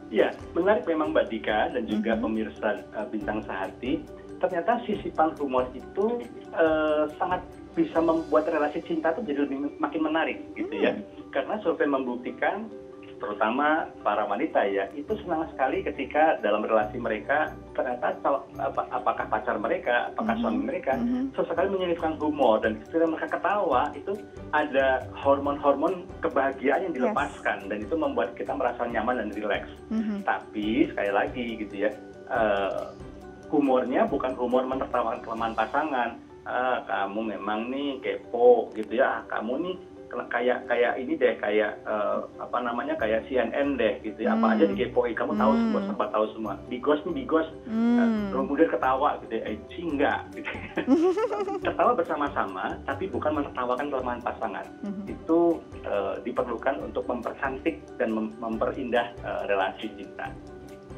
Ya, menarik memang Mbak Dika dan juga pemirsa Bincang Sehati. Ternyata sisipan humor itu sangat bisa membuat relasi cinta itu jadi makin menarik gitu ya. Karena survei membuktikan terutama para wanita ya, itu senang sekali ketika dalam relasi mereka ternyata apakah pacar mereka, apakah suami mereka sesekali menyelipkan humor, dan ketika mereka ketawa itu ada hormon-hormon kebahagiaan yang dilepaskan, dan itu membuat kita merasa nyaman dan rileks. Tapi sekali lagi gitu ya, humornya bukan humor menertawakan kelemahan pasangan. Kamu memang nih kepo gitu ya, kamu nih kayak ini deh, kayak kayak CNN deh gitu ya, apa aja dikepoin, kamu tahu semua, serba tahu semua, bigos, kemudian ketawa gitu ya, enggak gitu. Ketawa bersama-sama tapi bukan menertawakan kelemahan pasangan. Itu diperlukan untuk mempercantik dan memperindah relasi cinta.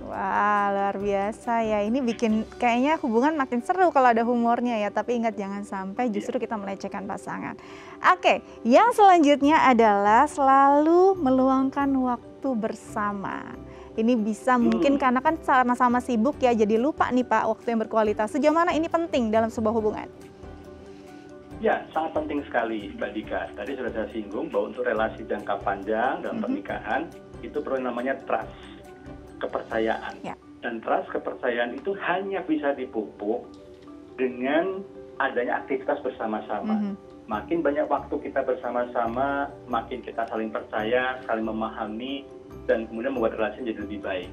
Wah, luar biasa ya. Ini bikin kayaknya hubungan makin seru kalau ada humornya ya. Tapi ingat, jangan sampai justru kita melecehkan pasangan. Oke, yang selanjutnya adalah selalu meluangkan waktu bersama. Ini bisa mungkin karena kan sama-sama sibuk ya, jadi lupa nih Pak waktu yang berkualitas. Sejauh mana ini penting dalam sebuah hubungan? Ya, sangat penting sekali Mbak Dika. Tadi sudah saya singgung bahwa untuk relasi jangka panjang dalam pernikahan itu perlu namanya trust, kepercayaan. Dan trust, kepercayaan itu hanya bisa dipupuk dengan adanya aktivitas bersama-sama. Makin banyak waktu kita bersama-sama, makin kita saling percaya, saling memahami, dan kemudian membuat relasi jadi lebih baik.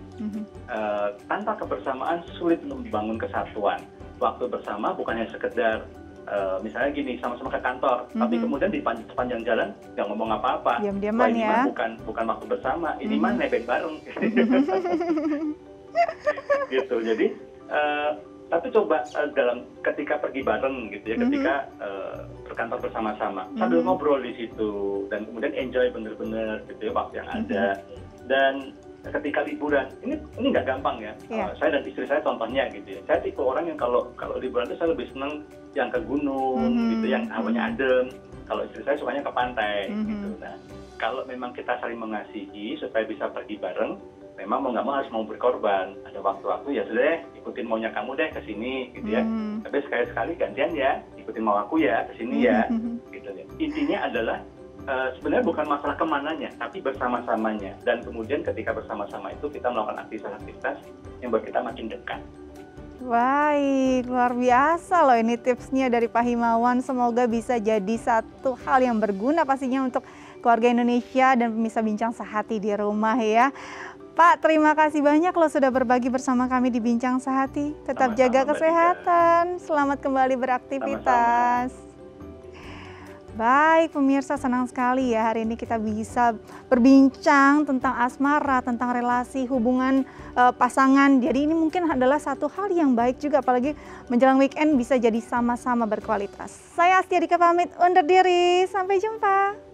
Tanpa kebersamaan sulit untuk membangun kesatuan. Waktu bersama bukannya sekedar misalnya gini, sama-sama ke kantor, tapi kemudian di sepanjang jalan nggak ngomong apa-apa. Diam-diaman ya. Bukan waktu bersama, ini mah nebeng bareng. Gitu. Jadi tapi coba dalam ketika pergi bareng gitu ya, ketika berkantor bersama-sama, sambil ngobrol di situ, dan kemudian enjoy bener-bener gitu ya waktu yang ada. Dan ketika liburan, ini nggak gampang ya. Saya dan istri saya contohnya gitu ya. Saya tipe orang yang kalau liburan itu saya lebih seneng yang ke gunung gitu, yang hawanya adem. Kalau istri saya sukanya ke pantai gitu. Nah, kalau memang kita saling mengasihi supaya bisa pergi bareng, memang mau nggak mau harus mau berkorban. Ada waktu-waktu ya sudah deh, ikutin maunya kamu deh ke sini gitu ya. Tapi sekali-sekali gantian ya, ikutin mau aku ya ke sini ya gitu ya. Intinya adalah sebenarnya bukan masalah kemananya, tapi bersama-samanya. Dan kemudian ketika bersama-sama itu kita melakukan aktivitas-aktivitas yang buat kita makin dekat. Baik, luar biasa loh ini tipsnya dari Pak Himawan. Semoga bisa jadi satu hal yang berguna pastinya untuk keluarga Indonesia dan pemirsa Bincang Sehati di rumah ya. Pak, terima kasih banyak loh sudah berbagi bersama kami di Bincang Sehati. Tetap jaga kesehatan, selamat kembali beraktivitas. Baik pemirsa, senang sekali ya hari ini kita bisa berbincang tentang asmara, tentang relasi hubungan pasangan. Jadi ini mungkin adalah satu hal yang baik juga, apalagi menjelang weekend bisa jadi sama-sama berkualitas. Saya Astia Dika pamit undur diri, sampai jumpa.